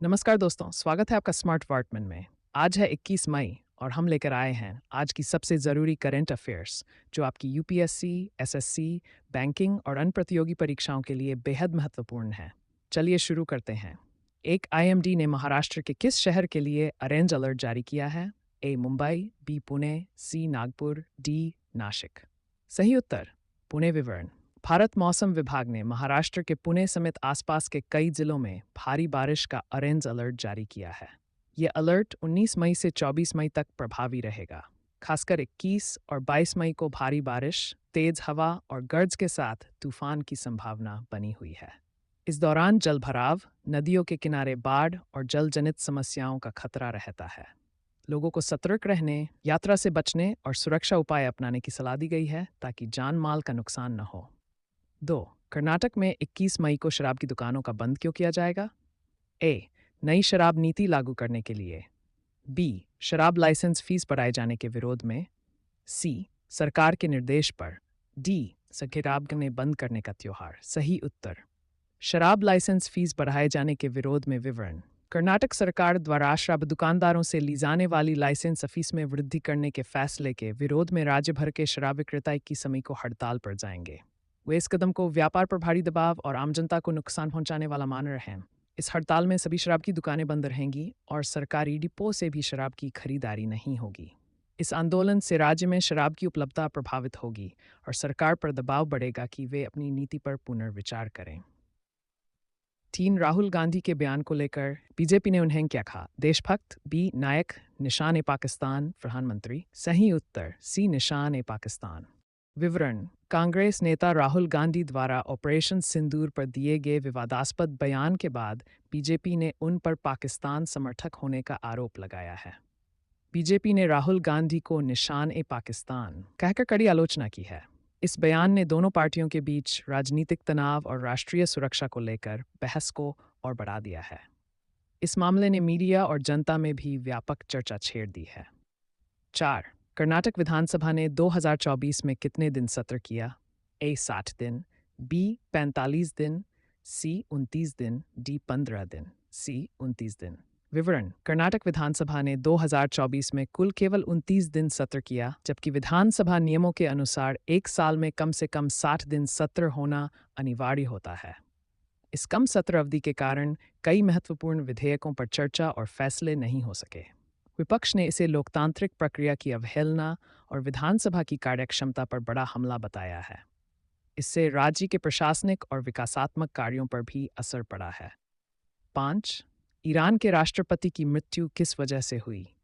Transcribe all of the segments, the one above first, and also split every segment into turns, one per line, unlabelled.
नमस्कार दोस्तों, स्वागत है आपका स्मार्ट वर्टमन में। आज है 21 मई और हम लेकर आए हैं आज की सबसे ज़रूरी करंट अफेयर्स जो आपकी यूपीएससी, एसएससी, बैंकिंग और अन्य प्रतियोगी परीक्षाओं के लिए बेहद महत्वपूर्ण है। चलिए शुरू करते हैं। एक आईएमडी ने महाराष्ट्र के किस शहर के लिए ऑरेंज अलर्ट जारी किया है? ए मुंबई, बी पुणे, सी नागपुर, डी नासिक। सही उत्तर पुणे। विवरण। भारत मौसम विभाग ने महाराष्ट्र के पुणे समेत आसपास के कई जिलों में भारी बारिश का ऑरेंज अलर्ट जारी किया है। ये अलर्ट 19 मई से 24 मई तक प्रभावी रहेगा। खासकर 21 और 22 मई को भारी बारिश, तेज हवा और गर्ज के साथ तूफान की संभावना बनी हुई है। इस दौरान जलभराव, नदियों के किनारे बाढ़ और जल जनित समस्याओं का खतरा रहता है। लोगों को सतर्क रहने, यात्रा से बचने और सुरक्षा उपाय अपनाने की सलाह दी गई है ताकि जान माल का नुकसान न हो। 2. कर्नाटक में 21 मई को शराब की दुकानों का बंद क्यों किया जाएगा? ए. नई शराब नीति लागू करने के लिए। बी. शराब लाइसेंस फीस बढ़ाए जाने के विरोध में। सी. सरकार के निर्देश पर। डी. शराब ने बंद करने का त्योहार। सही उत्तर शराब लाइसेंस फीस बढ़ाए जाने के विरोध में। विवरण। कर्नाटक सरकार द्वारा शराब दुकानदारों से ली जाने वाली लाइसेंस फीस में वृद्धि करने के फैसले के विरोध में राज्य भर के शराब विक्रेता 21 मई को हड़ताल पर जाएंगे। वे इस कदम को व्यापार पर भारी दबाव और आम जनता को नुकसान पहुंचाने वाला मान रहे हैं। इस हड़ताल में सभी शराब की दुकानें बंद रहेंगी और सरकारी डिपो से भी शराब की खरीदारी नहीं होगी। इस आंदोलन से राज्य में शराब की उपलब्धता प्रभावित होगी और सरकार पर दबाव बढ़ेगा कि वे अपनी नीति पर पुनर्विचार करें। 3. राहुल गांधी के बयान को लेकर बीजेपी ने उन्हें क्या कहा? देशभक्त, बी नायक, निशान ए पाकिस्तान, प्रधानमंत्री। सही उत्तर सी निशान ए पाकिस्तान। विवरण। कांग्रेस नेता राहुल गांधी द्वारा ऑपरेशन सिंदूर पर दिए गए विवादास्पद बयान के बाद बीजेपी ने उन पर पाकिस्तान समर्थक होने का आरोप लगाया है। बीजेपी ने राहुल गांधी को निशान ए पाकिस्तान कहकर कड़ी आलोचना की है। इस बयान ने दोनों पार्टियों के बीच राजनीतिक तनाव और राष्ट्रीय सुरक्षा को लेकर बहस को और बढ़ा दिया है। इस मामले ने मीडिया और जनता में भी व्यापक चर्चा छेड़ दी है। 4. कर्नाटक विधानसभा ने 2024 में कितने दिन सत्र किया? ए 60 दिन, बी 45 दिन, सी 29 दिन, डी 15 दिन। सी 29 दिन। विवरण। कर्नाटक विधानसभा ने 2024 में कुल केवल 29 दिन सत्र किया, जबकि विधानसभा नियमों के अनुसार एक साल में कम से कम 60 दिन सत्र होना अनिवार्य होता है। इस कम सत्र अवधि के कारण कई महत्वपूर्ण विधेयकों पर चर्चा और फैसले नहीं हो सके। विपक्ष ने इसे लोकतांत्रिक प्रक्रिया की अवहेलना और विधानसभा की कार्यक्षमता पर बड़ा हमला बताया है। इससे राज्य के प्रशासनिक और विकासात्मक कार्यों पर भी असर पड़ा है। 5. ईरान के राष्ट्रपति की मृत्यु किस वजह से हुई?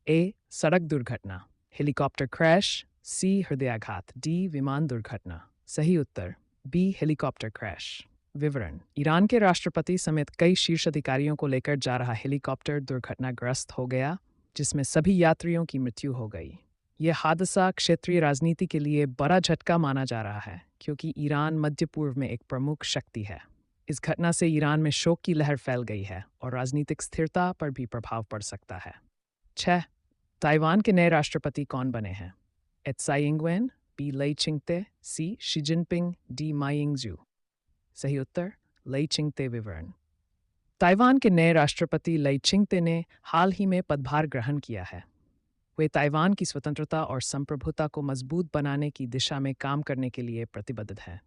ए. सड़क दुर्घटना, हेलीकॉप्टर क्रैश, सी. हृदयाघात, डी. विमान दुर्घटना। सही उत्तर बी. Helicopter crash. विवरण। ईरान के राष्ट्रपति समेत कई शीर्ष अधिकारियों को लेकर जा रहा हेलीकॉप्टर दुर्घटनाग्रस्त हो गया, जिसमें सभी यात्रियों की मृत्यु हो गई। यह हादसा क्षेत्रीय राजनीति के लिए बड़ा झटका माना जा रहा है, क्योंकि ईरान मध्य पूर्व में एक प्रमुख शक्ति है। इस घटना से ईरान में शोक की लहर फैल गई है और राजनीतिक स्थिरता पर भी प्रभाव पड़ सकता है। 6. ताइवान के नए राष्ट्रपति कौन बने हैं? ए त्साई इंग-वेन, बी लई Chingte, C Xi Jinping, D माई इंग-जू। सही उत्तर लई चिंगते। विवरण। ताइवान के नए राष्ट्रपति लई चिंगते ने हाल ही में पदभार ग्रहण किया है। वे ताइवान की स्वतंत्रता और संप्रभुता को मजबूत बनाने की दिशा में काम करने के लिए प्रतिबद्ध हैं।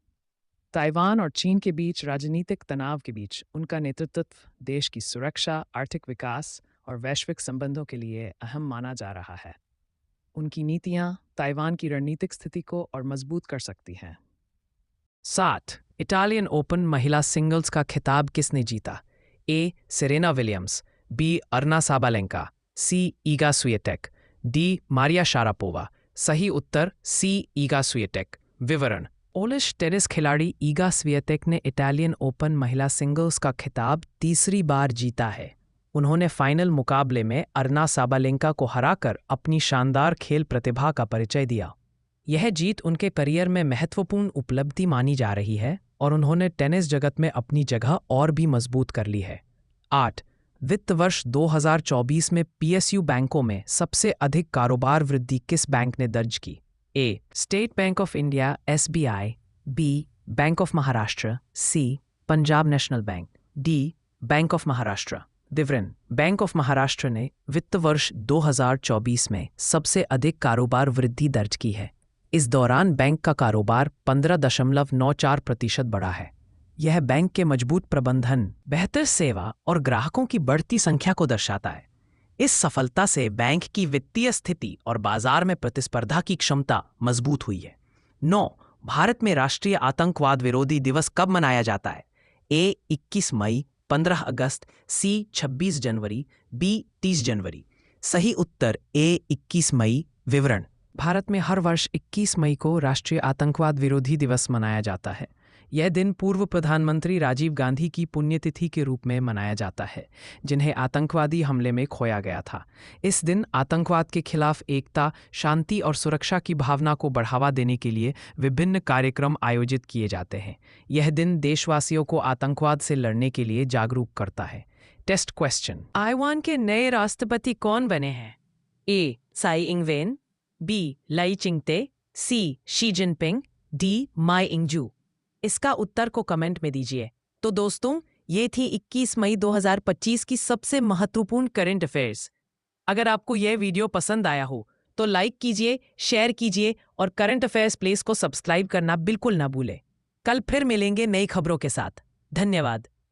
ताइवान और चीन के बीच राजनीतिक तनाव के बीच उनका नेतृत्व देश की सुरक्षा, आर्थिक विकास और वैश्विक संबंधों के लिए अहम माना जा रहा है। उनकी नीतियां ताइवान की रणनीतिक स्थिति को और मजबूत कर सकती हैं। 7. इटालियन ओपन महिला सिंगल्स का खिताब किसने जीता? A. Serena Williams, B. Aryna Sabalenka, C. Iga Swiatek, D. Maria Sharapova. सही उत्तर सी. Iga Swiatek. विवरण। पोलिश टेनिस खिलाड़ी ईगा स्विएटेक ने इटालियन ओपन महिला सिंगल्स का खिताब तीसरी बार जीता है। उन्होंने फाइनल मुकाबले में अरना साबालेंका को हराकर अपनी शानदार खेल प्रतिभा का परिचय दिया। यह जीत उनके करियर में महत्वपूर्ण उपलब्धि मानी जा रही है और उन्होंने टेनिस जगत में अपनी जगह और भी मजबूत कर ली है। 8. वित्त वर्ष 2024 में पीएसयू बैंकों में सबसे अधिक कारोबार वृद्धि किस बैंक ने दर्ज की? A. State Bank of India SBI, B. Bank of Maharashtra, C. Punjab National Bank, D. Bank of Maharashtra. दिवरन, बैंक ऑफ महाराष्ट्र ने वित्त वर्ष 2024 में सबसे अधिक कारोबार वृद्धि दर्ज की है। इस दौरान बैंक का कारोबार 15.94% बढ़ा है। यह बैंक के मजबूत प्रबंधन, बेहतर सेवा और ग्राहकों की बढ़ती संख्या को दर्शाता है। इस सफलता से बैंक की वित्तीय स्थिति और बाजार में प्रतिस्पर्धा की क्षमता मजबूत हुई है। 9. भारत में राष्ट्रीय आतंकवाद विरोधी दिवस कब मनाया जाता है? ए. 21 मई, 15 अगस्त, सी. 26 जनवरी, बी. 30 जनवरी। सही उत्तर ए. 21 मई। विवरण: भारत में हर वर्ष 21 मई को राष्ट्रीय आतंकवाद विरोधी दिवस मनाया जाता है। यह दिन पूर्व प्रधानमंत्री राजीव गांधी की पुण्यतिथि के रूप में मनाया जाता है, जिन्हें आतंकवादी हमले में खोया गया था। इस दिन आतंकवाद के खिलाफ एकता, शांति और सुरक्षा की भावना को बढ़ावा देने के लिए विभिन्न कार्यक्रम आयोजित किए जाते हैं। यह दिन देशवासियों को आतंकवाद से लड़ने के लिए जागरूक करता है। टेस्ट क्वेश्चन: ताइवान के नए राष्ट्रपति कौन बने हैं? A. Tsai Ingwen, B. Lai Chingte, C. Xi Jinping, D. Ma Yingjeou. इसका उत्तर को कमेंट में दीजिए। तो दोस्तों, ये थी 21 मई 2025 की सबसे महत्वपूर्ण करंट अफेयर्स। अगर आपको यह वीडियो पसंद आया हो तो लाइक कीजिए, शेयर कीजिए और करंट अफेयर्स प्लेस को सब्सक्राइब करना बिल्कुल ना भूलें। कल फिर मिलेंगे नई खबरों के साथ। धन्यवाद।